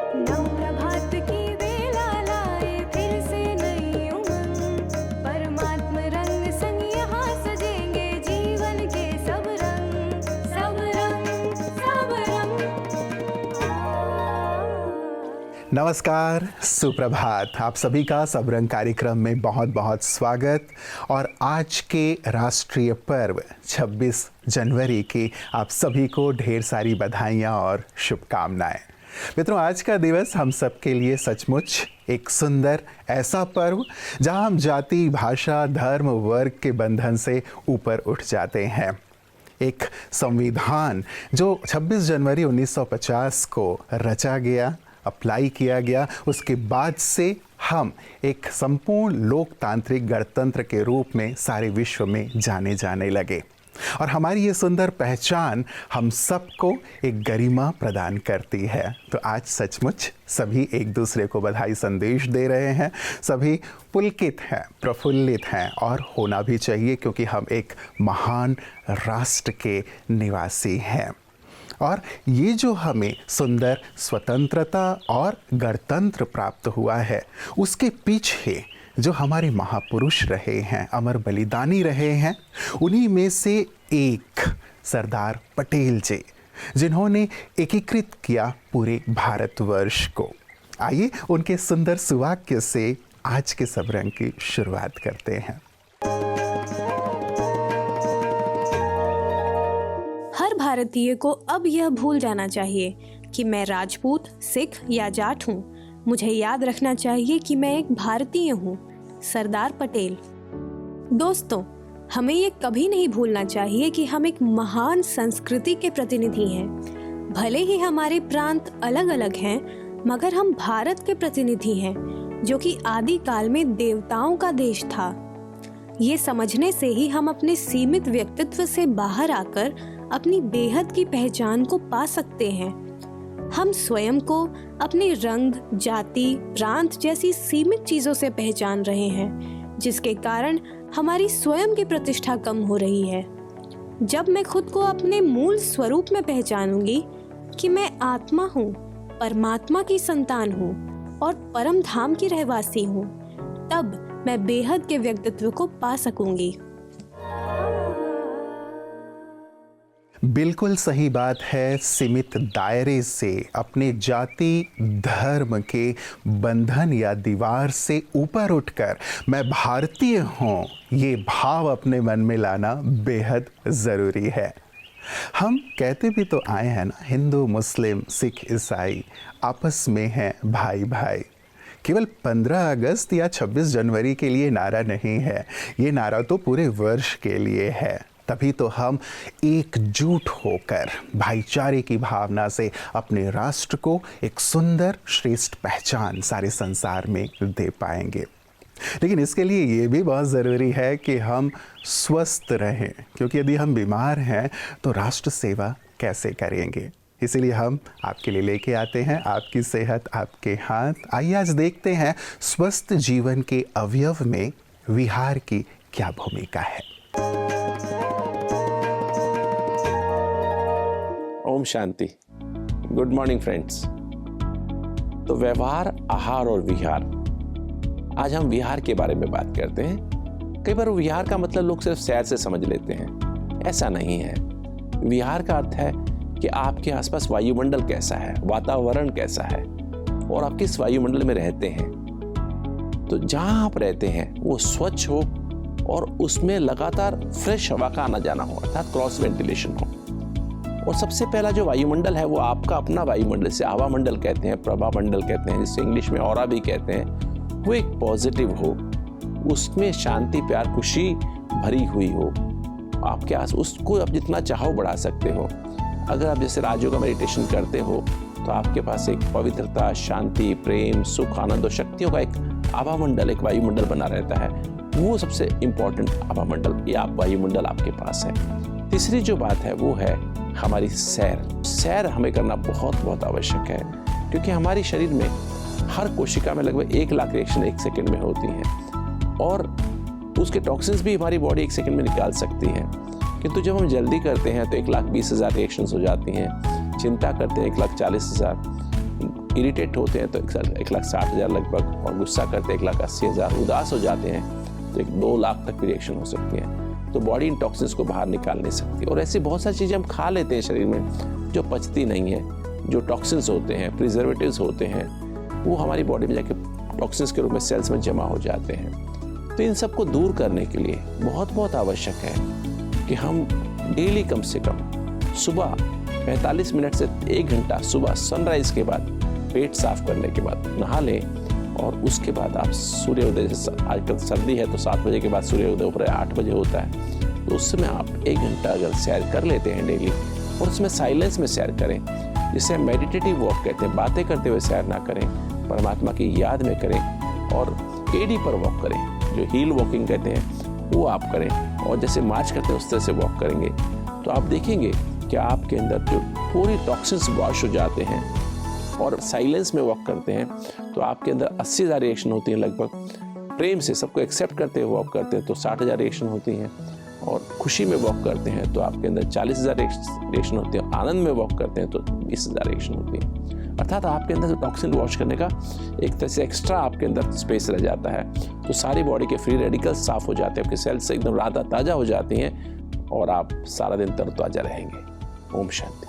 नव प्रभात की बेला लाए फिर से नई उमंग, परमात्म रंग संग यहाँ सजेंगे जीवन के सब रंग, सब रंग, सब रंग। नमस्कार, सुप्रभात। आप सभी का सबरंग कार्यक्रम में बहुत बहुत स्वागत। और आज के राष्ट्रीय पर्व 26 जनवरी की आप सभी को ढेर सारी बधाइयाँ और शुभकामनाएं। मित्रों, आज का दिवस हम सब के लिए सचमुच एक सुंदर ऐसा पर्व जहां हम जाति, भाषा, धर्म, वर्ग के बंधन से ऊपर उठ जाते हैं। एक संविधान जो 26 जनवरी 1950 को रचा गया, अप्लाई किया गया, उसके बाद से हम एक संपूर्ण लोकतांत्रिक गणतंत्र के रूप में सारे विश्व में जाने जाने लगे। और हमारी ये सुंदर पहचान हम सबको एक गरिमा प्रदान करती है। तो आज सचमुच सभी एक दूसरे को बधाई संदेश दे रहे हैं, सभी पुलकित हैं, प्रफुल्लित हैं, और होना भी चाहिए क्योंकि हम एक महान राष्ट्र के निवासी हैं। और ये जो हमें सुंदर स्वतंत्रता और गणतंत्र प्राप्त हुआ है, उसके पीछे जो हमारे महापुरुष रहे हैं, अमर बलिदानी रहे हैं, उन्हीं में से एक सरदार पटेल जी, जिन्होंने एकीकृत किया पूरे भारतवर्ष को। आइए उनके सुंदर सुवाक्य से आज के सबरंग की शुरुआत करते हैं। हर भारतीय को अब यह भूल जाना चाहिए कि मैं राजपूत, सिख या जाट हूँ। मुझे याद रखना चाहिए कि मैं एक भारतीय हूँ। सरदार पटेल। दोस्तों, हमें ये कभी नहीं भूलना चाहिए कि हम एक महान संस्कृति के प्रतिनिधि हैं। भले ही हमारे प्रांत अलग अलग हैं, मगर हम भारत के प्रतिनिधि हैं, जो कि आदि काल में देवताओं का देश था। ये समझने से ही हम अपने सीमित व्यक्तित्व से बाहर आकर अपनी बेहद की पहचान को पा सकते हैं। हम स्वयं को अपने रंग, जाति, प्रांत जैसी सीमित चीजों से पहचान रहे हैं, जिसके कारण हमारी स्वयं की प्रतिष्ठा कम हो रही है। जब मैं खुद को अपने मूल स्वरूप में पहचानूंगी कि मैं आत्मा हूँ, परमात्मा की संतान हूँ और परम धाम की रहवासी हूँ, तब मैं बेहद के व्यक्तित्व को पा सकूंगी। बिल्कुल सही बात है। सीमित दायरे से, अपने जाति धर्म के बंधन या दीवार से ऊपर उठकर मैं भारतीय हूँ, ये भाव अपने मन में लाना बेहद ज़रूरी है। हम कहते भी तो आए हैं ना, हिंदू, मुस्लिम, सिख, ईसाई आपस में हैं भाई भाई। केवल 15 अगस्त या 26 जनवरी के लिए नारा नहीं है, ये नारा तो पूरे वर्ष के लिए है। तभी तो हम एकजुट होकर भाईचारे की भावना से अपने राष्ट्र को एक सुंदर श्रेष्ठ पहचान सारे संसार में दे पाएंगे। लेकिन इसके लिए ये भी बहुत ज़रूरी है कि हम स्वस्थ रहें, क्योंकि यदि हम बीमार हैं तो राष्ट्र सेवा कैसे करेंगे। इसीलिए हम आपके लिए लेके आते हैं आपकी सेहत आपके हाथ। आइए आज देखते हैं स्वस्थ जीवन के अवयव में विहार की क्या भूमिका है। Om Shanti. Good morning friends. तो व्यवहार, आहार और विहार। आज हम विहार के बारे में बात करते हैं। कई बार विहार का मतलब लोग सिर्फ सैर से समझ लेते हैं, ऐसा नहीं है। विहार का अर्थ है कि आपके आसपास वायुमंडल कैसा है, वातावरण कैसा है और आप किस वायुमंडल में रहते हैं। तो जहां आप रहते हैं वो स्वच्छ हो और उसमें लगातार फ्रेश हवा का आना जाना हो, अर्थात क्रॉस वेंटिलेशन हो। और सबसे पहला जो वायुमंडल है वो आपका अपना वायुमंडल, से आवा मंडल कहते हैं, प्रभा मंडल कहते हैं, जिसे इंग्लिश में ऑरा भी कहते हैं, वो एक पॉजिटिव हो, उसमें शांति, प्यार, खुशी भरी हुई हो। आपके आस उसको आप जितना चाहो बढ़ा सकते हो। अगर आप जैसे राजयोग का मेडिटेशन करते हो तो आपके पास एक पवित्रता, शांति, प्रेम, सुख, आनंद और शक्तियों का एक आभा मंडल, एक वायुमंडल बना रहता है। वो सबसे इंपॉर्टेंट आभा मंडल या वायुमंडल आपके पास है। तीसरी जो बात है वो है हमारी सैर हमें करना बहुत बहुत आवश्यक है, क्योंकि हमारे शरीर में हर कोशिका में लगभग 1 लाख रिएक्शन 1 सेकंड में होती हैं और उसके टॉक्सिन्स भी हमारी बॉडी 1 सेकंड में निकाल सकती है। किंतु जब हम जल्दी करते हैं तो 1,20,000 रिएक्शंस हो जाती हैं। चिंता करते हैं 1,40,000। इरिटेट होते हैं तो 1,60,000 लगभग, और गुस्सा करते हैं 1,80,000, उदास हो जाते हैं तो 2 लाख तक की रिएक्शन हो सकती है। तो बॉडी इन टॉक्सिन्स को बाहर निकाल नहीं सकती। और ऐसी बहुत सारी चीज़ें हम खा लेते हैं शरीर में जो पचती नहीं है, जो टॉक्सिन्स होते हैं, प्रिजर्वेटिव्स होते हैं, वो हमारी बॉडी में जाके टॉक्सिन्स के रूप में सेल्स में जमा हो जाते हैं। तो इन सब को दूर करने के लिए बहुत आवश्यक है कि हम डेली कम से कम सुबह 45 मिनट से 1 घंटा सुबह सनराइज के बाद पेट साफ करने के बाद नहा लें, और उसके बाद आप सूर्योदय, आजकल सर्दी है तो 7 बजे के बाद सूर्योदय ऊपर 8 बजे होता है, तो उस समय आप 1 घंटा अगर सैर कर लेते हैं डेली, और उसमें साइलेंस में सैर करें, जिसे हम मेडिटेटिव वॉक कहते हैं, बातें करते हुए सैर ना करें, परमात्मा की याद में करें, और एडी पर वॉक करें, जो हील वॉकिंग कहते हैं वो आप करें, और जैसे मार्च करते हैं उस तरह से वॉक करेंगे, तो आप देखेंगे कि आपके अंदर जो पूरी टॉक्सिन्स वॉश हो जाते हैं। और साइलेंस में वॉक करते हैं तो आपके अंदर 80,000 रिएक्शन होती हैं लगभग। प्रेम से सबको एक्सेप्ट करते हुए वॉक करते हैं तो 60,000 रिएक्शन होती हैं, और खुशी में वॉक करते हैं तो आपके अंदर 40,000 रिएक्शन होती है, आनंद में वॉक करते हैं तो 20,000 रिएक्शन होती है। अर्थात आपके अंदर टॉक्सिन वॉश करने का एक तरह से एक्स्ट्रा आपके अंदर स्पेस रह जाता है, तो सारी बॉडी के फ्री रेडिकल्स साफ हो जाते हैं, आपके सेल्स एकदम ताज़ा हो जाती हैं, और आप सारा दिन तरोताज़ा रहेंगे। ओम शांति।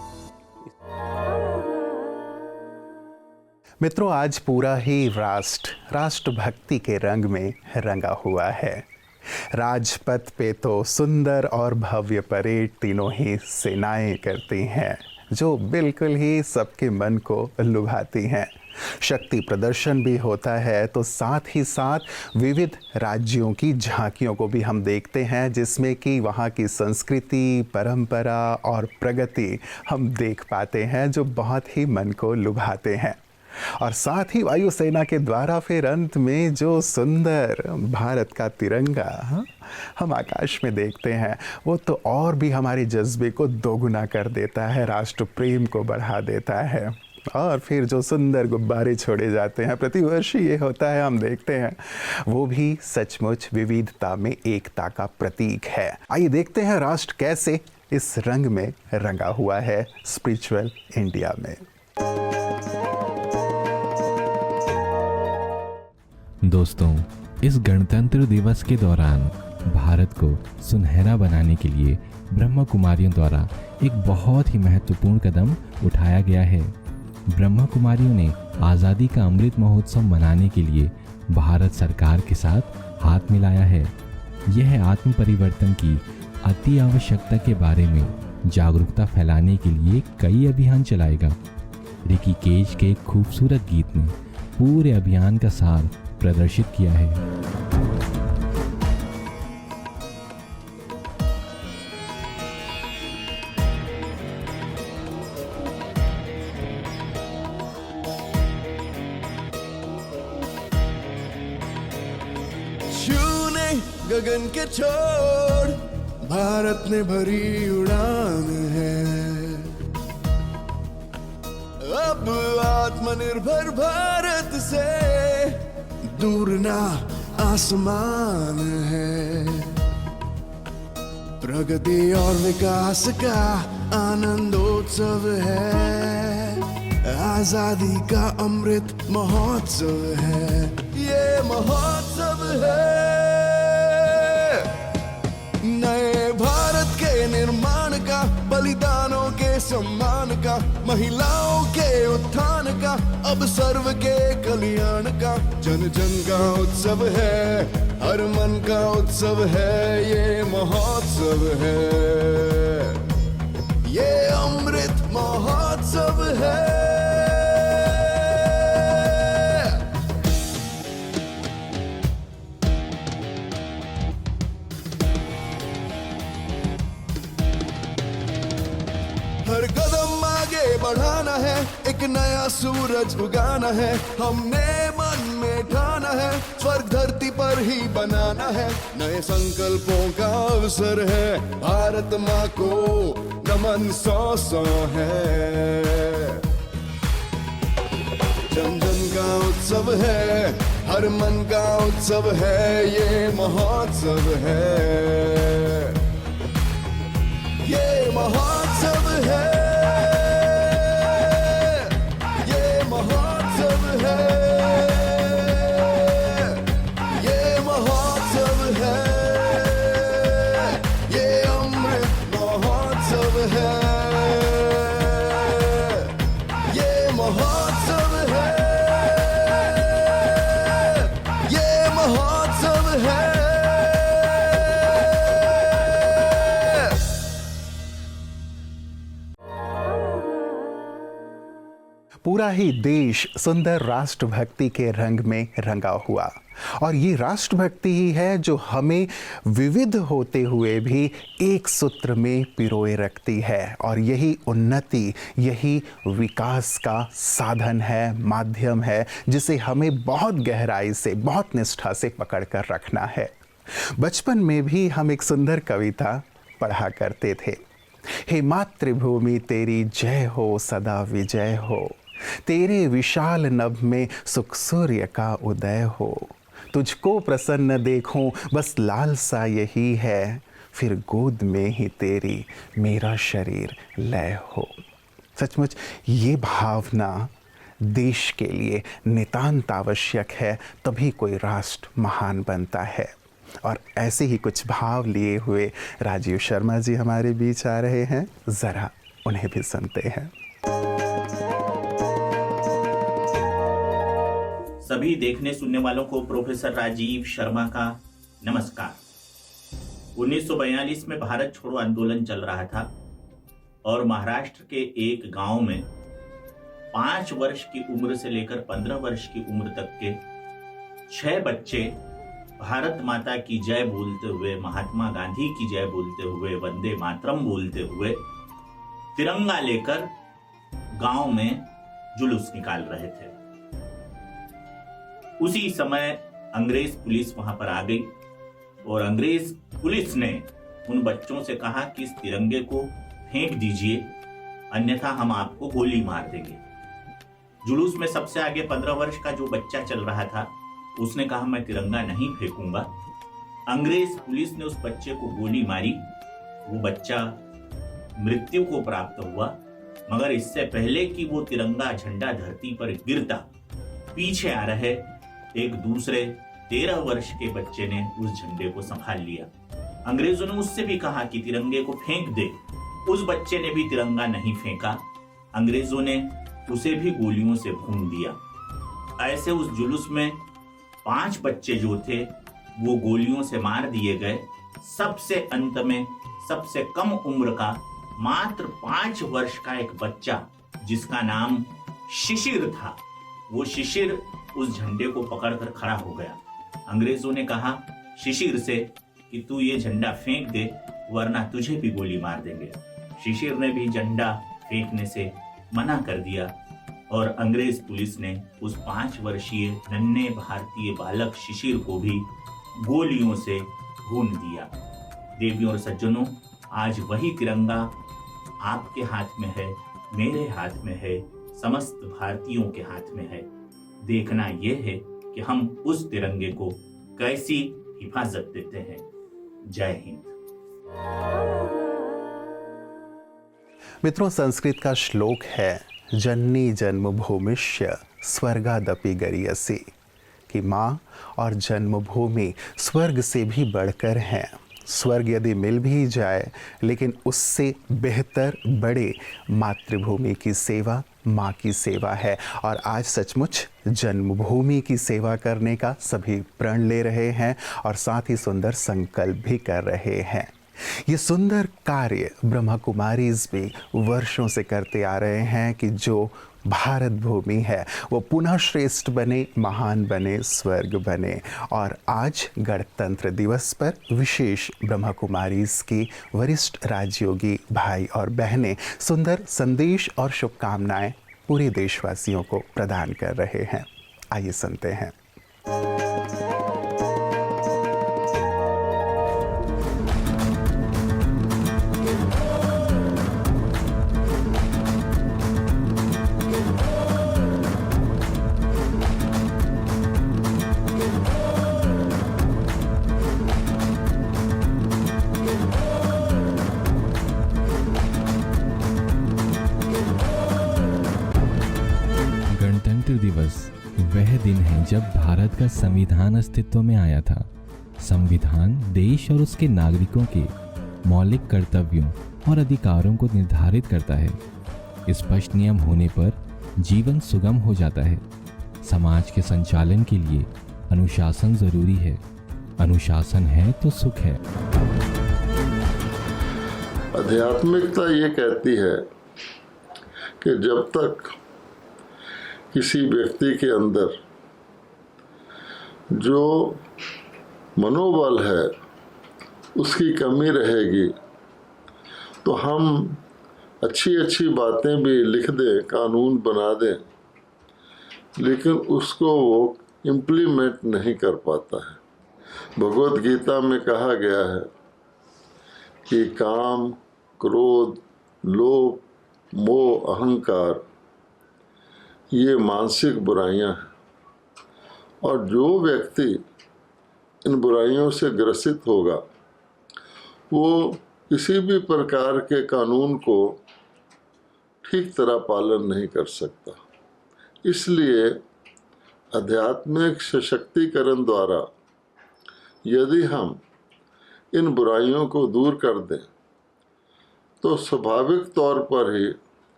मित्रों, आज पूरा ही राष्ट्रभक्ति के रंग में रंगा हुआ है। राजपथ पे तो सुंदर और भव्य परेड तीनों ही सेनाएं करती हैं, जो बिल्कुल ही सबके मन को लुभाती हैं। शक्ति प्रदर्शन भी होता है, तो साथ ही साथ विविध राज्यों की झांकियों को भी हम देखते हैं, जिसमें कि वहाँ की संस्कृति, परंपरा और प्रगति हम देख पाते हैं, जो बहुत ही मन को लुभाते हैं। और साथ ही वायुसेना के द्वारा फिर अंत में जो सुंदर भारत का तिरंगा हम आकाश में देखते हैं, वो तो और भी हमारे जज्बे को दोगुना कर देता है, राष्ट्र प्रेम को बढ़ा देता है। और फिर जो सुंदर गुब्बारे छोड़े जाते हैं, प्रतिवर्ष ये होता है, हम देखते हैं, वो भी सचमुच विविधता में एकता का प्रतीक है। आइए देखते हैं राष्ट्र कैसे इस रंग में रंगा हुआ है स्पिरिचुअल इंडिया में। दोस्तों, इस गणतंत्र दिवस के दौरान भारत को सुनहरा बनाने के लिए ब्रह्मा कुमारियों द्वारा एक बहुत ही महत्वपूर्ण कदम उठाया गया है। ब्रह्मा कुमारियों ने आज़ादी का अमृत महोत्सव मनाने के लिए भारत सरकार के साथ हाथ मिलाया है। यह आत्म परिवर्तन की अति आवश्यकता के बारे में जागरूकता फैलाने के लिए कई अभियान चलाएगा। रिकी केज के एक खूबसूरत गीत ने पूरे अभियान का सार प्रदर्शित किया है। छूने गगन के छोर, भारत ने भरी उड़ान है। अब आत्मनिर्भर भारत से दूर ना आसमान है। प्रगति और विकास का आनंदोत्सव है। आजादी का अमृत महोत्सव है। ये महोत्सव है नए भारत के निर्माण का, बलिदानों के सम्मान का, महिलाओं के उत्थान का, अब सर्व के कल्याण का। जन जन का उत्सव है, हर मन का उत्सव है। ये महोत्सव है, ये अमृत महोत्सव है। हर कदम आगे बढ़ाना है, एक नया सूरज उगाना है। हमने मन में ठाना है, स्वर्ग धरती पर ही बनाना है। नए संकल्पों का अवसर है, भारत माँ को नमन 100 है। जन जन का उत्सव है, हर मन का उत्सव है। ये महोत्सव है, ये महोत्सव है, ये महोत्सव महोत्सव है, ये महोत्सव है। पूरा ही देश सुंदर राष्ट्रभक्ति के रंग में रंगा हुआ, और ये राष्ट्रभक्ति ही है जो हमें विविध होते हुए भी एक सूत्र में पिरोए रखती है, और यही उन्नति, यही विकास का साधन है, माध्यम है, जिसे हमें बहुत गहराई से, बहुत निष्ठा से पकड़ कर रखना है। बचपन में भी हम एक सुंदर कविता पढ़ा करते थे। हे मातृभूमि तेरी जय हो, सदा विजय हो, तेरे विशाल नभ में सुख सूर्य का उदय हो, तुझको प्रसन्न देखूं बस लालसा यही है, फिर गोद में ही तेरी मेरा शरीर लय हो। सचमुच ये भावना देश के लिए नितांत आवश्यक है, तभी कोई राष्ट्र महान बनता है। और ऐसे ही कुछ भाव लिए हुए राजीव शर्मा जी हमारे बीच आ रहे हैं, ज़रा उन्हें भी सुनते हैं। सभी देखने सुनने वालों को प्रोफेसर राजीव शर्मा का नमस्कार। 1942 में भारत छोड़ो आंदोलन चल रहा था और महाराष्ट्र के एक गांव में 5 वर्ष की उम्र से लेकर 15 वर्ष की उम्र तक के 6 बच्चे भारत माता की जय बोलते हुए, महात्मा गांधी की जय बोलते हुए, वंदे मातरम बोलते हुए तिरंगा लेकर गांव में जुलूस निकाल रहे थे। उसी समय अंग्रेज पुलिस वहां पर आ गई और अंग्रेज पुलिस ने उन बच्चों से कहा कि इस तिरंगे को फेंक दीजिए, अन्यथा हम आपको गोली मार देंगे। जुलूस में सबसे आगे 15 वर्ष का जो बच्चा चल रहा था, उसने कहा मैं तिरंगा नहीं फेंकूंगा। अंग्रेज पुलिस ने उस बच्चे को गोली मारी, वो बच्चा मृत्यु को प्राप्त हुआ। मगर इससे पहले कि वो तिरंगा झंडा धरती पर गिरता, पीछे आ रहे एक दूसरे 13 वर्ष के बच्चे ने उस झंडे को संभाल लिया। अंग्रेजों ने उससे भी कहा कि तिरंगे को फेंक दे, उस बच्चे ने भी तिरंगा नहीं फेंका। अंग्रेजों ने उसे भी गोलियों से भून दिया। ऐसे उस जुलूस में 5 बच्चे जो थे वो गोलियों से मार दिए गए। सबसे अंत में सबसे कम उम्र का मात्र 5 वर्ष का एक बच्चा जिसका नाम शिशिर था, वो शिशिर उस झंडे को पकड़कर खड़ा हो गया। अंग्रेजों ने कहा शिशिर से कि तू ये झंडा फेंक दे वरना तुझे भी गोली मार देंगे। शिशिर ने भी झंडा फेंकने से मना कर दिया और अंग्रेज पुलिस ने उस 5 वर्षीय नन्हे भारतीय बालक शिशिर को भी गोलियों से भून दिया। देवियों और सज्जनों, आज वही तिरंगा आपके हाथ में है, मेरे हाथ में है, समस्त भारतीयों के हाथ में है। देखना यह है कि हम उस तिरंगे को कैसी हिफाजत देते हैं। जय हिंद। मित्रों, संस्कृत का श्लोक है जननी जन्मभूमिश्च स्वर्गादपि गरीयसी, कि माँ और जन्मभूमि स्वर्ग से भी बढ़कर हैं। स्वर्ग यदि मिल भी जाए लेकिन उससे बेहतर बड़े मातृभूमि की सेवा, माँ की सेवा है। और आज सचमुच जन्मभूमि की सेवा करने का सभी प्रण ले रहे हैं और साथ ही सुंदर संकल्प भी कर रहे हैं। ये सुंदर कार्य ब्रह्मा कुमारीज भी वर्षों से करते आ रहे हैं कि जो भारत भूमि है वो पुनः श्रेष्ठ बने, महान बने, स्वर्ग बने। और आज गणतंत्र दिवस पर विशेष ब्रह्मा कुमारीज की वरिष्ठ राजयोगी भाई और बहनें सुंदर संदेश और शुभकामनाएं पूरे देशवासियों को प्रदान कर रहे हैं। आइए सुनते हैं। गणतंत्र दिवस वह दिन है जब भारत का संविधान अस्तित्व में आया था। संविधान देश और उसके नागरिकों के मौलिक कर्तव्यों और अधिकारों को निर्धारित करता है। स्पष्ट नियम होने पर जीवन सुगम हो जाता है। समाज के संचालन के लिए अनुशासन जरूरी है। अनुशासन है तो सुख है। आध्यात्मिकता ये कहती है कि जब तक किसी व्यक्ति के अंदर जो मनोबल है उसकी कमी रहेगी तो हम अच्छी अच्छी बातें भी लिख दें, कानून बना दें, लेकिन उसको वो इम्प्लीमेंट नहीं कर पाता है। भगवत गीता में कहा गया है कि काम, क्रोध, लोभ, मोह, अहंकार ये मानसिक बुराइयां हैं, और जो व्यक्ति इन बुराइयों से ग्रसित होगा वो किसी भी प्रकार के कानून को ठीक तरह पालन नहीं कर सकता। इसलिए आध्यात्मिक सशक्तिकरण द्वारा यदि हम इन बुराइयों को दूर कर दें तो स्वाभाविक तौर पर ही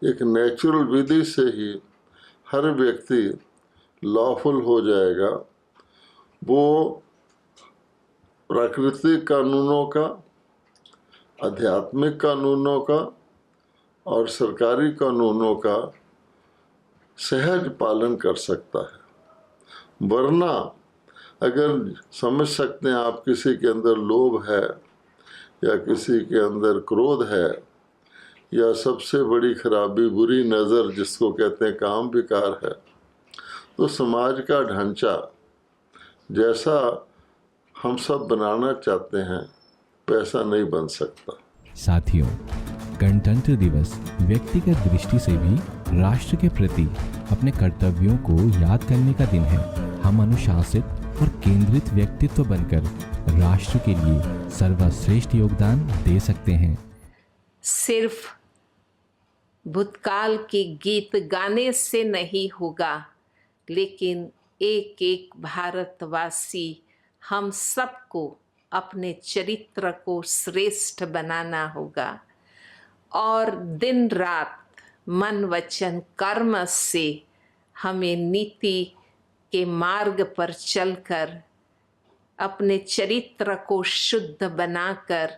एक नेचुरल विधि से ही हर व्यक्ति लॉफुल हो जाएगा। वो प्राकृतिक कानूनों का, आध्यात्मिक कानूनों का और सरकारी कानूनों का सहज पालन कर सकता है। वरना अगर समझ सकते हैं आप किसी के अंदर लोभ है या किसी के अंदर क्रोध है या सबसे बड़ी खराबी बुरी नज़र जिसको कहते हैं काम विकार है, तो समाज का ढांचा जैसा हम सब बनाना चाहते हैं वैसा नहीं बन सकता। साथियों, गणतंत्र दिवस व्यक्तिगत दृष्टि से भी राष्ट्र के प्रति अपने कर्तव्यों को याद करने का दिन है। हम अनुशासित और केंद्रित व्यक्तित्व बनकर राष्ट्र के लिए सर्वश्रेष्ठ योगदान दे सकते हैं। सिर्फ भूतकाल के गीत गाने से नहीं होगा, लेकिन एक एक भारतवासी हम सबको अपने चरित्र को श्रेष्ठ बनाना होगा और दिन रात मन वचन कर्म से हमें नीति के मार्ग पर चलकर अपने चरित्र को शुद्ध बनाकर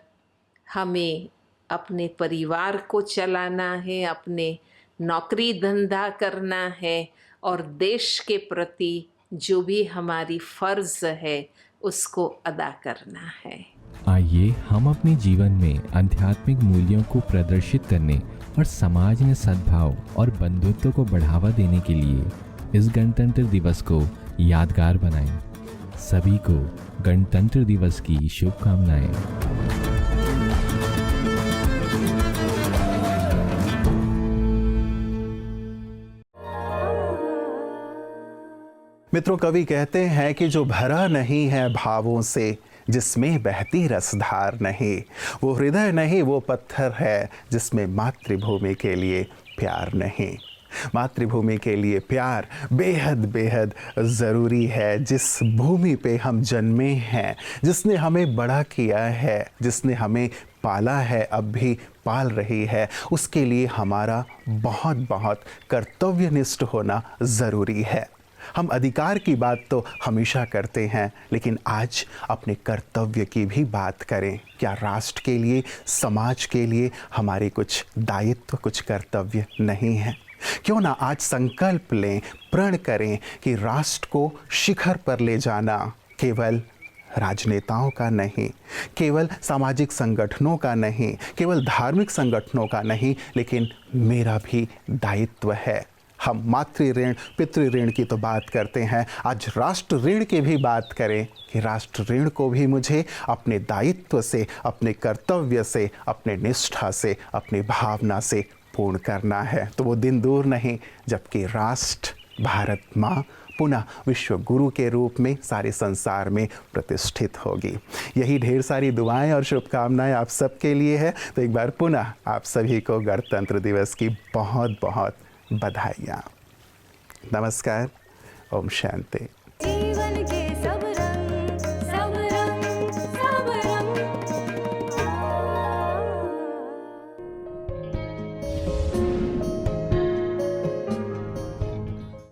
हमें अपने परिवार को चलाना है, अपने नौकरी धंधा करना है और देश के प्रति जो भी हमारी फर्ज है उसको अदा करना है। आइए हम अपने जीवन में आध्यात्मिक मूल्यों को प्रदर्शित करने और समाज में सद्भाव और बंधुत्व को बढ़ावा देने के लिए इस गणतंत्र दिवस को यादगार बनाएं। सभी को गणतंत्र दिवस की शुभकामनाएं। मित्रों, कवि कहते हैं कि जो भरा नहीं है भावों से, जिसमें बहती रसधार नहीं, वो हृदय नहीं, वो पत्थर है जिसमें मातृभूमि के लिए प्यार नहीं। मातृभूमि के लिए प्यार बेहद बेहद ज़रूरी है। जिस भूमि पे हम जन्मे हैं, जिसने हमें बड़ा किया है, जिसने हमें पाला है, अब भी पाल रही है, उसके लिए हमारा बहुत बहुत कर्तव्यनिष्ठ होना ज़रूरी है। हम अधिकार की बात तो हमेशा करते हैं, लेकिन आज अपने कर्तव्य की भी बात करें। क्या राष्ट्र के लिए, समाज के लिए हमारे कुछ दायित्व, कुछ कर्तव्य नहीं हैं? क्यों ना आज संकल्प लें, प्रण करें कि राष्ट्र को शिखर पर ले जाना केवल राजनेताओं का नहीं, केवल सामाजिक संगठनों का नहीं, केवल धार्मिक संगठनों का नहीं, लेकिन मेरा भी दायित्व है। हम मातृ ऋण, पितृ ऋण की तो बात करते हैं, आज राष्ट्र ऋण की भी बात करें कि राष्ट्र ऋण को भी मुझे अपने दायित्व से, अपने कर्तव्य से, अपने निष्ठा से, अपनी भावना से पूर्ण करना है। तो वो दिन दूर नहीं जबकि राष्ट्र, भारत माँ पुनः विश्व गुरु के रूप में सारे संसार में प्रतिष्ठित होगी। यही ढेर सारी दुआएं और शुभकामनाएं आप सबके लिए है। तो एक बार पुनः आप सभी को गणतंत्र दिवस की बहुत बहुत बधाइयाँ। नमस्कार। ओम शांति।